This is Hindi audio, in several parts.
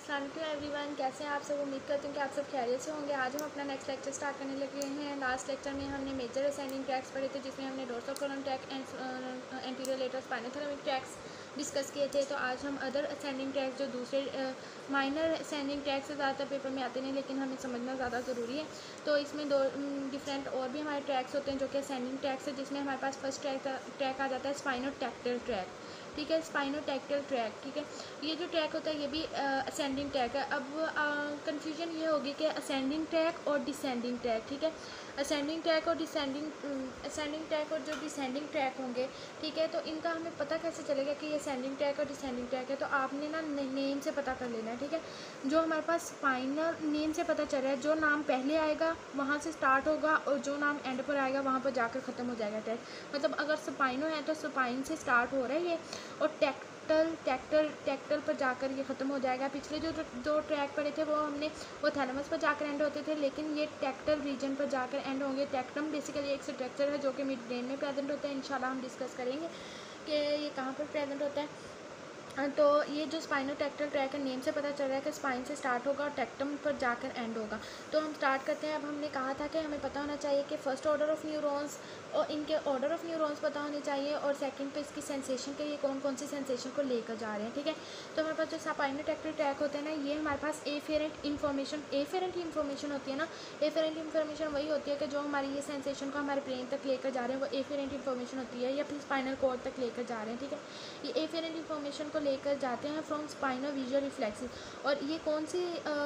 एवरीवन, कैसे हैं आप सब। उम्मीद करती हूँ कि आप सब खैरियत से होंगे। आज हम अपना नेक्स्ट लेक्चर स्टार्ट करने लगे हैं। लास्ट लेक्चर में हमने मेजर असेंडिंग ट्रैक्स पढ़े थे, जिसमें हमने dorsal column track and anterior lateral spinothalamic tracks discuss किए थे। तो आज हम अदर असेंडिंग ट्रैक्स जो दूसरे माइनर असेंडिंग ट्रैक्स से ज़्यादातर पेपर में आते नहीं, लेकिन हमें समझना ज़्यादा ज़रूरी है। तो इसमें दो डिफरेंट और भी हमारे ट्रैक्स होते हैं जो कि असेंडिंग ट्रैक्स है, जिसमें हमारे पास फर्स्ट ट्रैक आ जाता है स्पाइनोटैक्टाइल ट्रैक। ठीक है, स्पाइनोटैक्टाइल ट्रैक। ठीक है, ये जो ट्रैक होता है ये भी असेंडिंग ट्रैक है। अब कंफ्यूजन ये होगी कि असेंडिंग ट्रैक और डिसेंडिंग ट्रैक। ठीक है, असेंडिंग ट्रैक और असेंडिंग ट्रैक और जो डिसेंडिंग ट्रैक होंगे, ठीक है, तो इनका हमें पता कैसे चलेगा कि ये असेंडिंग ट्रैक और डिसेंडिंग ट्रैक है। तो आपने ना नेम से पता कर लेना है। ठीक है, जो हमारे पास स्पाइनल नेम से पता चल रहा है, जो नाम पहले आएगा वहाँ से स्टार्ट होगा और जो नाम एंड पर आएगा वहाँ पर जाकर ख़त्म हो जाएगा ट्रैक। मतलब अगर स्पाइनो है तो स्पाइन से स्टार्ट हो रहा है ये, और टैक्टल पर जाकर ये ख़त्म हो जाएगा। पिछले जो दो ट्रैक पढ़े थे वो थैलेमस पर जाकर एंड होते थे, लेकिन ये टैक्टल रीजन पर जाकर एंड होंगे। टैक्टम बेसिकली एक स्ट्रक्चर है जो कि मिड ब्रेन में प्रेजेंट होता है। इंशाल्लाह हम डिस्कस करेंगे कि ये कहाँ पर प्रेजेंट होता है। तो ये जो स्पाइनोटैक्टाइल ट्रैक है, नेम से पता चल रहा है कि स्पाइन से स्टार्ट होगा और टैक्टम पर जाकर एंड होगा। तो हम स्टार्ट करते हैं। अब हमने कहा था कि हमें पता होना चाहिए कि फर्स्ट ऑर्डर ऑफ न्यूरॉन्स और इनके ऑर्डर ऑफ न्यूरॉन्स पता होने चाहिए, और सेकंड पे इसकी सेंसेशन के ये कौन कौन सी सेंसेशन को लेकर जा रहे हैं। ठीक है, तो हमारे पास जो स्पाइनोटैक्टाइल ट्रैक होते हैं ना, ये हमारे पास एफेरेंट इन्फॉर्मेशन होती है ना। एफेरेंट इन्फॉर्मेशन वही होती है कि जो हमारी ये सेंसेशन को हमारे ब्रेन तक लेकर जा रहे हैं, वो एफेरेंट इन्फॉर्मेशन होती है, या फिर स्पाइनल कॉर्ड तक लेकर जा रहे हैं। ठीक है, ये एफेरेंट इन्फॉर्मेशन को लेकर जाते हैं फ्रॉम स्पाइनो विजुअल रिफ्लेक्सेस। और ये कौन सी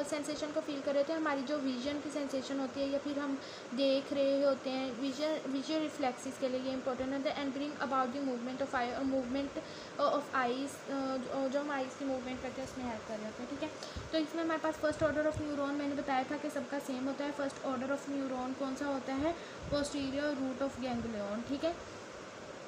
सेंसेशन को फील कर रहे थे, हमारी जो विजन की सेंसेशन होती है, या फिर हम देख रहे होते हैं, विजुअल रिफ्लेक्सेस के लिए ये इंपॉर्टेंट होता है। And bring about the movement of eyes, जो हम आइज़ की मूवमेंट करते हैं उसमें हेल्प कर रहे होते हैं। ठीक है, तो इसमें हमारे पास फर्स्ट ऑर्डर ऑफ न्यूरॉन मैंने बताया था कि सबका सेम होता है। फर्स्ट ऑर्डर ऑफ न्यूरॉन कौन सा होता है, पोस्टीरियर रूट ऑफ गैंग्लियन। ठीक है,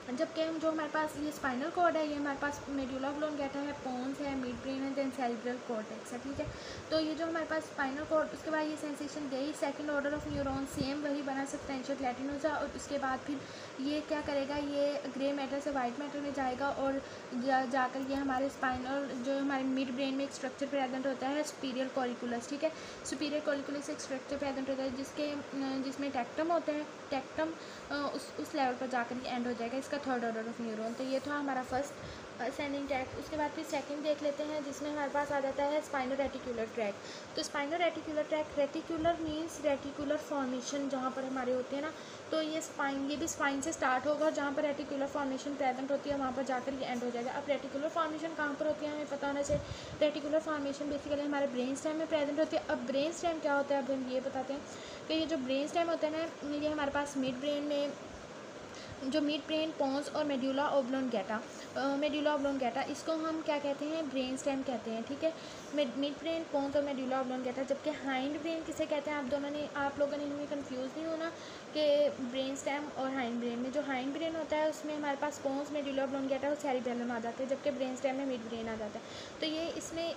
जबकि हम जो हमारे पास ये स्पाइनल कॉर्ड है, ये हमारे पास मेडुला ऑब्लोंगेटा है, पोन्स है, मिड ब्रेन है, देन सेरिब्रल कॉर्टेक्स है। ठीक है, तो ये जो हमारे पास स्पाइनल कॉर्ड, उसके बाद ये सेंसेशन गई। Second order of neuron same वही बना सब्सटेंशियल ग्लैटिनोसा, और उसके बाद फिर ये क्या करेगा, ये ग्रे मैटर से वाइट मैटर में जाएगा, और जाकर ये हमारे स्पाइनल जो हमारे मिड ब्रेन में एक स्ट्रक्चर प्रेजेंट होता है, सुपीरियर कॉरिकुलस। ठीक है, सुपीरियर कॉरिकुलस एक स्ट्रक्चर प्रेजेंट होता है जिसमें टैक्टम होता है। टैक्टम उस लेवल पर जाकर ये एंड हो जाएगा, इसका थर्ड ऑर्डर ऑफ न्यूरॉन। तो ये था हमारा फर्स्ट असेंडिंग ट्रैक। उसके बाद फिर सेकंड देख लेते हैं, जिसमें हमारे पास आ जाता है स्पाइनो रेटिकुलर ट्रैक। तो spino reticular tract, reticular means reticular formation जहाँ पर हमारे होते हैं ना, तो ये भी स्पाइन से स्टार्ट होगा, जहाँ पर रेटिकुलर फॉर्मेशन प्रेजेंट होती है वहाँ पर जाकर ये एंड हो जाएगा। अब रेटिकुलर फॉर्मेशन कहाँ पर होती है हमें पता होना चाहिए। रेटिकुलर फॉर्मेशन बेसिकली हमारे ब्रेन स्टेम में प्रेजेंट होती है। अब ब्रेन स्टेम क्या होता है, अब हम ये बताते हैं कि ये जो ब्रेन स्टेम होता है ना, ये हमारे पास मिड ब्रेन में जो मिड ब्रेन, पोन्स और मेडुला ऑब्लोंगेटा, इसको हम क्या कहते हैं, ब्रेन स्टेम कहते हैं। ठीक है, मिड ब्रेन, पोन्स और मेडुला ऑब्लोंगेटा। जबकि हाइंड ब्रेन किसे कहते हैं, आप लोगों ने इनमें कंफ्यूज नहीं होना कि ब्रेन स्टेम और हाइंड ब्रेन में, जो हाइंड ब्रेन होता है उसमें हमारे पास पोन्स, मेडुला ऑब्लोंगेटा और सेरिबेलम आ जाते हैं, जबकि ब्रेन स्टेम में मिड ब्रेन आ जाता है। तो ये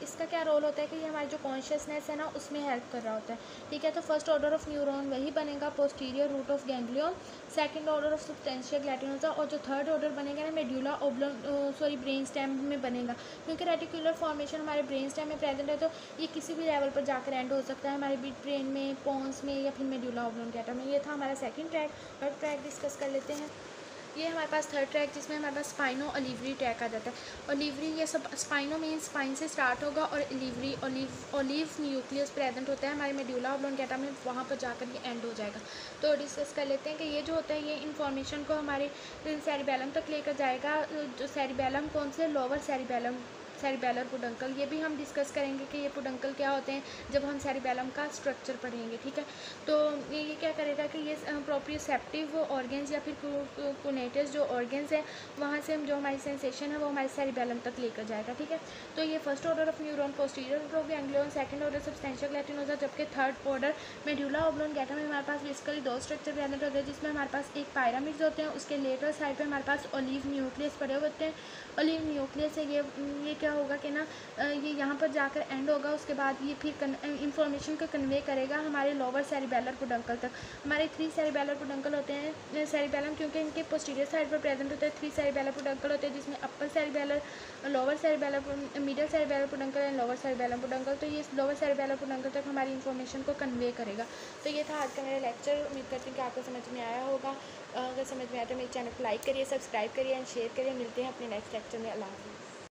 इसका क्या रोल होता है कि ये हमारी जो कॉन्शियसनेस है ना उसमें हेल्प कर रहा होता है। ठीक है, तो फर्स्ट ऑर्डर ऑफ न्यूरॉन वही बनेगा, posterior root of ganglion. Second order of substantia gelatinosa, और जो थर्ड ऑर्डर बनेगा ना मेडुला ब्रेन स्टेम में बनेगा, क्योंकि रेटिकुलर फॉर्मेशन हमारे ब्रेन स्टेम में प्रेजेंट है। तो ये किसी भी लेवल पर जाकर एंड हो सकता है, हमारे मिड ब्रेन में, पोन्स में, या फिर मेडुला ऑब्लोंगेटा में। ये था हमारा second track. Third track discuss कर लेते हैं। ये हमारे पास थर्ड ट्रैक, जिसमें हमारे पास स्पाइनो ओलिवरी ट्रैक आ जाता है। ओलिवरी, ये सब स्पाइनो में स्पाइन से स्टार्ट होगा, और ओलिव न्यूक्लियस प्रेजेंट होता है हमारे मेडुला ऑब्लोंगेटा में, वहाँ पर जाकर ये एंड हो जाएगा। तो डिस्कस कर लेते हैं कि ये जो होता है, ये इन्फॉर्मेशन को हमारे सेरिबेलम तक लेकर जाएगा। जो सेरिबेलम कौन से, लोअर सेरिबेलर पुडंकल, ये भी हम डिस्कस करेंगे कि ये पुडंकल क्या होते हैं जब हम सेरिबेलम का स्ट्रक्चर पढ़ेंगे। ठीक है, तो ये क्या करेगा कि ये प्रोप्रियोसेप्टिव ऑर्गेन्स या फिर कोनेटस जो ऑर्गेन्स है, वहाँ से हम जो हमारी सेंसेशन है वो हमारे सेरिबेलम तक लेकर जाएगा। ठीक है, तो ये first order of neuron, posterior root of ganglion, second order substantia gelatinosa, जबकि थर्ड ऑर्डर मेडुला ऑब्लोंगेटा में हमारे पास बेसिकली दो स्ट्रक्चर प्रेजेंट होते हैं, जिसमें हमारे पास एक पायरामिड्स होते हैं, उसके लेटर साइड पर हमारे पास ओलिव न्यूक्लियस पड़े होते हैं। ओलिव न्यूक्लियस है, ये क्या होगा कि ना ये यहाँ पर जाकर एंड होगा, उसके बाद ये फिर इंफॉर्मेशन को कन्वे करेगा हमारे लोअर सेरिबेलर पेडुंकल तक। हमारे 3 सेरिबेलर पेडुंकल होते हैं, सेरिबेलम क्योंकि इनके पोस्टीरियर साइड पर प्रेजेंट होते हैं। 3 सेरिबेलर पेडुंकल होते हैं जिसमें upper cerebellar, lower cerebellar, middle cerebellar peduncle and lower cerebellar peduncle. तो ये लोअर सेरिबेलर पेडुंकल तक हमारी इन्फॉर्मेशन को कन्वे करेगा। तो ये था आज का मेरा लेक्चर। उम्मीद करती हूँ कि आपको समझ में आया होगा। अगर समझ में आया तो मेरे चैनल को लाइक करिए, सब्सक्राइब करिए एंड शेयर करिए। मिलते हैं अपने नेक्स्ट लेक्चर में। अल्लाह हाफ़िज़।